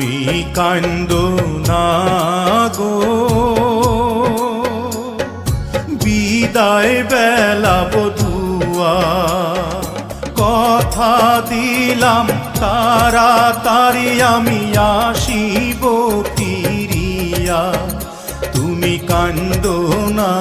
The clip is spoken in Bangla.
তুমি কান্দো না গো, বিদায় বেলা বধুয়া। কথা দিলাম তাড়াতাড়ি আমি আসিব ফিরিয়া, তুমি কান্দো না